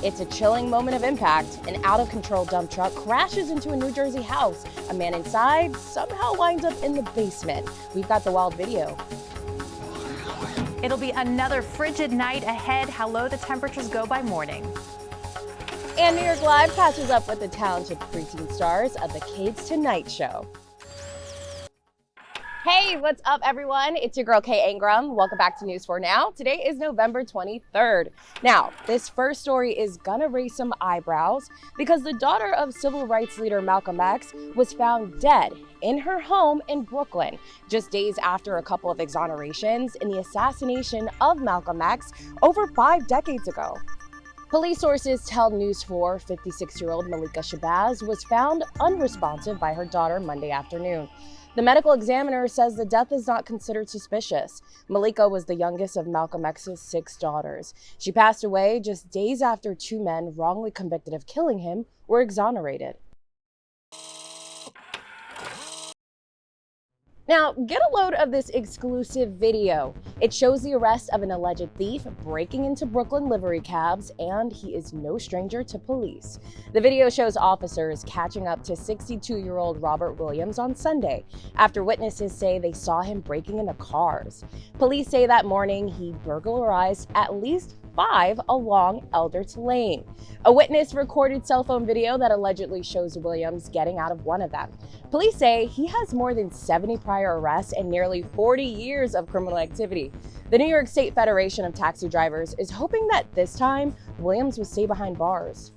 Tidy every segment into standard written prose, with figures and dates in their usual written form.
It's a chilling moment of impact. An out-of-control dump truck crashes into a New Jersey house. A man inside somehow winds up in the basement. We've got the wild video. It'll be another frigid night ahead. How low the temperatures go by morning. And New York Live catches up with the talented preteen stars of the Kids Tonight Show. Hey, what's up, everyone? It's your girl, Kay Ingram. Welcome back to News 4 Now. Today is November 23rd. Now, this first story is gonna raise some eyebrows because the daughter of civil rights leader Malcolm X was found dead in her home in Brooklyn, just days after a couple of exonerations in the assassination of Malcolm X over 5 decades ago. Police sources tell News 4 56-year-old Malika Shabazz was found unresponsive by her daughter Monday afternoon. The medical examiner says the death is not considered suspicious. Malika was the youngest of Malcolm X's 6 daughters. She passed away just days after 2 men wrongly convicted of killing him were exonerated. Now, get a load of this exclusive video. It shows the arrest of an alleged thief breaking into Brooklyn livery cabs, and he is no stranger to police. The video shows officers catching up to 62-year-old Robert Williams on Sunday after witnesses say they saw him breaking into cars. Police say that morning he burglarized at least 5 along Elders Lane. A witness recorded cell phone video that allegedly shows Williams getting out of one of them. Police say he has more than 70 prior arrests and nearly 40 years of criminal activity. The New York State Federation of Taxi Drivers is hoping that this time Williams will stay behind bars.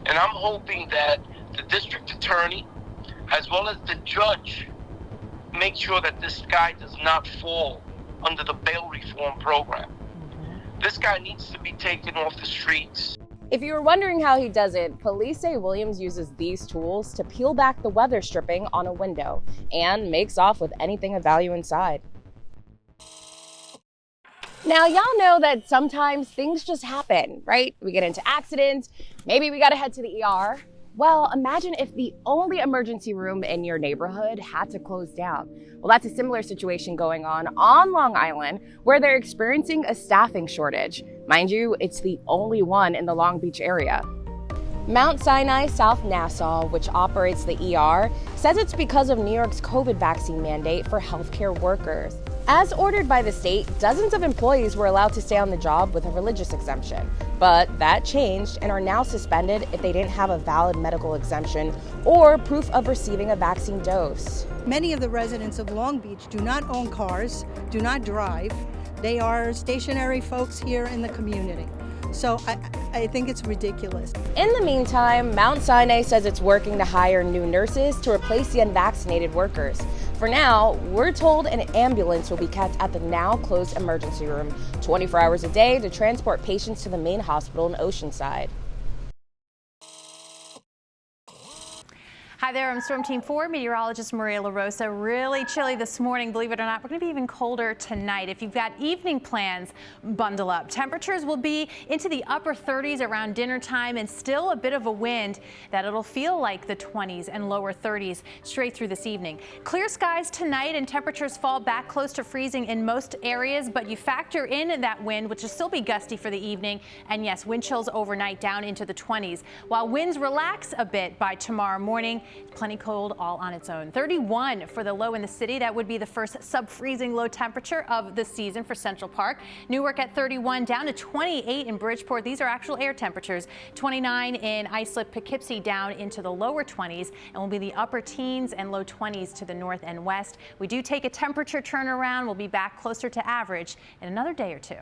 And I'm hoping that the district attorney, as well as the judge, make sure that this guy does not fall under the bail reform program. This guy needs to be taken off the streets. If you were wondering how he does it, police say Williams uses these tools to peel back the weather stripping on a window and makes off with anything of value inside. Now, y'all know that sometimes things just happen, right? We get into accidents, maybe we gotta head to the ER. Well, imagine if the only emergency room in your neighborhood had to close down. Well, that's a similar situation going on Long Island, where they're experiencing a staffing shortage. Mind you, it's the only one in the Long Beach area. Mount Sinai South Nassau, which operates the ER, says it's because of New York's COVID vaccine mandate for healthcare workers. As ordered by the state, dozens of employees were allowed to stay on the job with a religious exemption. But that changed and are now suspended if they didn't have a valid medical exemption or proof of receiving a vaccine dose. Many of the residents of Long Beach do not own cars, do not drive. They are stationary folks here in the community. So I think it's ridiculous. In the meantime, Mount Sinai says it's working to hire new nurses to replace the unvaccinated workers. For now, we're told an ambulance will be kept at the now closed emergency room 24 hours a day to transport patients to the main hospital in Oceanside. Hi there, I'm Storm Team 4 meteorologist Maria LaRosa. Really chilly this morning, believe it or not. We're going to be even colder tonight. If you've got evening plans, bundle up. Temperatures will be into the upper 30s around dinner time and still a bit of a wind that it'll feel like the 20s and lower 30s straight through this evening. Clear skies tonight and temperatures fall back close to freezing in most areas, but you factor in that wind, which will still be gusty for the evening. And yes, wind chills overnight down into the 20s. While winds relax a bit by tomorrow morning, plenty cold all on its own. 31 for the low in the city. That would be the first sub-freezing low temperature of the season for Central Park. Newark at 31, down to 28 in Bridgeport. These are actual air temperatures. 29 in Islip, Poughkeepsie, down into the lower 20s, and will be the upper teens and low 20s to the north and west. We do take a temperature turnaround. We'll be back closer to average in another day or two.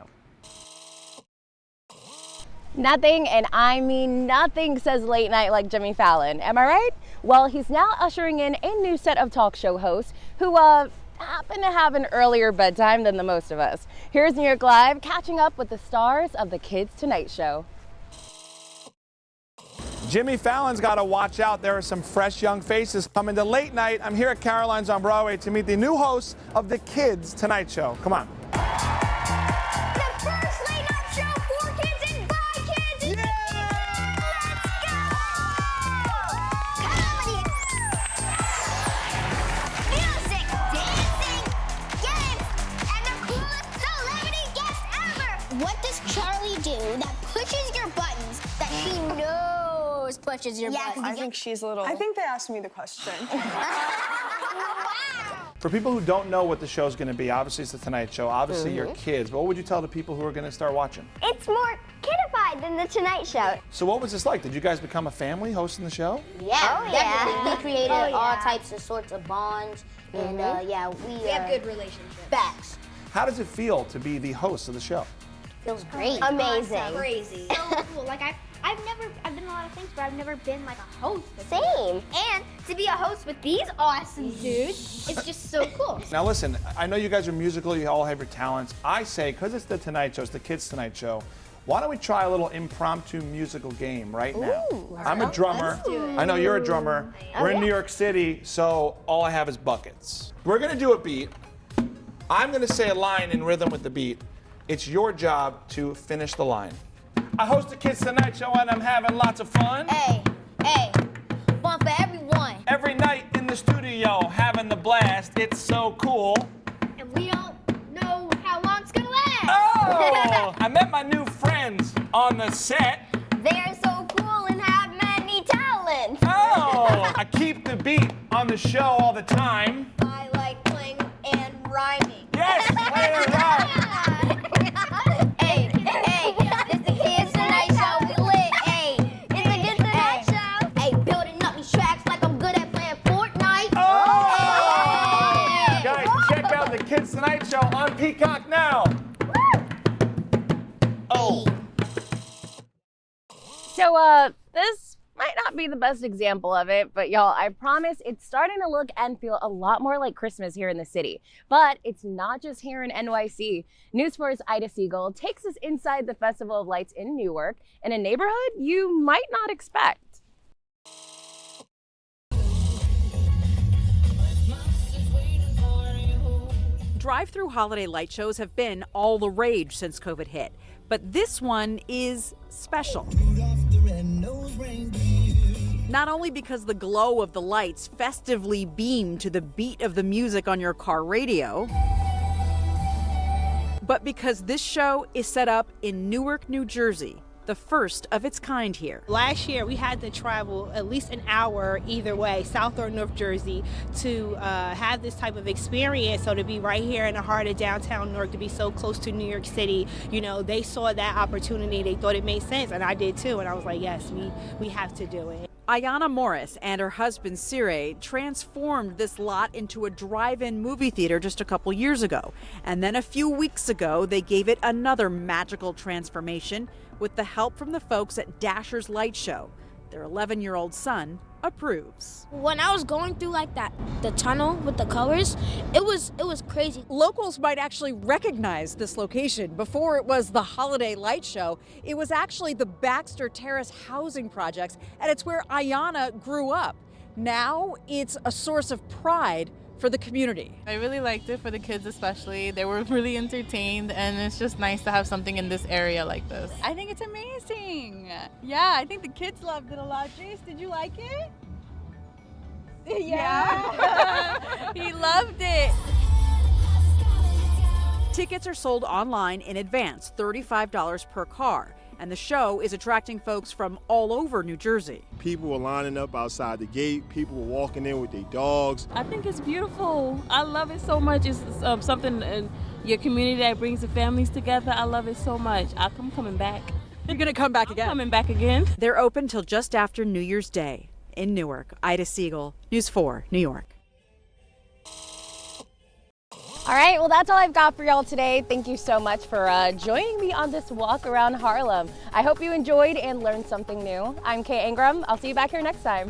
Nothing, and I mean nothing, says late night like Jimmy Fallon. Am I right? Well, he's now ushering in a new set of talk show hosts who happen to have an earlier bedtime than the most of us. Here's New York Live catching up with the stars of the Kids Tonight Show. Jimmy Fallon's got to watch out. There are some fresh young faces coming to late night. I'm here at Caroline's on Broadway to meet the new hosts of the Kids Tonight Show. Come on. What does Charlie do that pushes your buttons always pushes your butt. I think she's a little... I think they asked me the question. For people who don't know what the show's going to be, obviously it's the Tonight Show, obviously you're kids, but what would you tell the people who are going to start watching? It's more kidified than the Tonight Show. So what was this like? Did you guys become a family hosting the show? Yeah, definitely. We created all types of sorts of bonds, and we have good relationships. Facts. How does it feel to be the host of the show? Feels great. Amazing. Awesome. Crazy. So cool. Like I've done a lot of things, but I've never been like a host before. Same. And to be a host with these awesome dudes, it's just so cool. Now listen, I know you guys are musical, you all have your talents. I say, because it's the Tonight Show, it's the Kids Tonight Show, why don't we try a little impromptu musical game right now? I'm a drummer. I know you're a drummer. We're in New York City, so all I have is buckets. We're gonna do a beat. I'm gonna say a line in rhythm with the beat. It's your job to finish the line. I host the Kids Tonight Show and I'm having lots of fun. Hey, fun for everyone. Every night in the studio, having the blast. It's so cool. And we don't know how long it's gonna last. Oh! I met my new friends on the set. They're so cool and have many talents. Oh! I keep the beat on the show all the time. I like playing and rhyming. Yes, play it right. Hey, it's the Kids Tonight Show. We lit. Hey, it's the Kids Tonight Show. Hey, building up these tracks like I'm good at playing Fortnite. Oh! Guys, check out the Kids Tonight Show on Peacock now. Oh. So, this might not be the best example of it, but y'all, I promise it's starting to look and feel a lot more like Christmas here in the city. But it's not just here in NYC. News 4's Ida Siegel takes us inside the Festival of Lights in Newark, in a neighborhood you might not expect. Drive-through holiday light shows have been all the rage since COVID hit, but this one is special. Not only because the glow of the lights festively beam to the beat of the music on your car radio, but because this show is set up in Newark, New Jersey, the first of its kind here. Last year, we had to travel at least an hour either way, South or North Jersey, to have this type of experience. So to be right here in the heart of downtown Newark, to be so close to New York City, you know, they saw that opportunity. They thought it made sense, and I did too. And I was like, yes, we have to do it. Ayanna Morris and her husband Sire transformed this lot into a drive-in movie theater just a couple years ago. And then a few weeks ago, they gave it another magical transformation with the help from the folks at Dasher's Light Show. Their 11-year-old son approves. When I was going through like the tunnel with the colors, it was crazy. Locals might actually recognize this location. Before it was the Holiday Light Show, it was actually the Baxter Terrace housing projects, and it's where Ayanna grew up. Now it's a source of pride for the community. I really liked it, for the kids especially. They were really entertained, and it's just nice to have something in this area like this. I think it's amazing. Yeah, I think the kids loved it a lot. Jace, did you like it? Yeah. He loved it. Tickets are sold online in advance, $35 per car. And the show is attracting folks from all over New Jersey. People were lining up outside the gate. People were walking in with their dogs. I think it's beautiful. I love it so much. It's something in your community that brings the families together. I love it so much. I'm coming back. You're going to come back again? Coming back again. They're open till just after New Year's Day in Newark. Ida Siegel, News 4, New York. All right, well, that's all I've got for y'all today. Thank you so much for joining me on this walk around Harlem. I hope you enjoyed and learned something new. I'm Kay Ingram. I'll see you back here next time.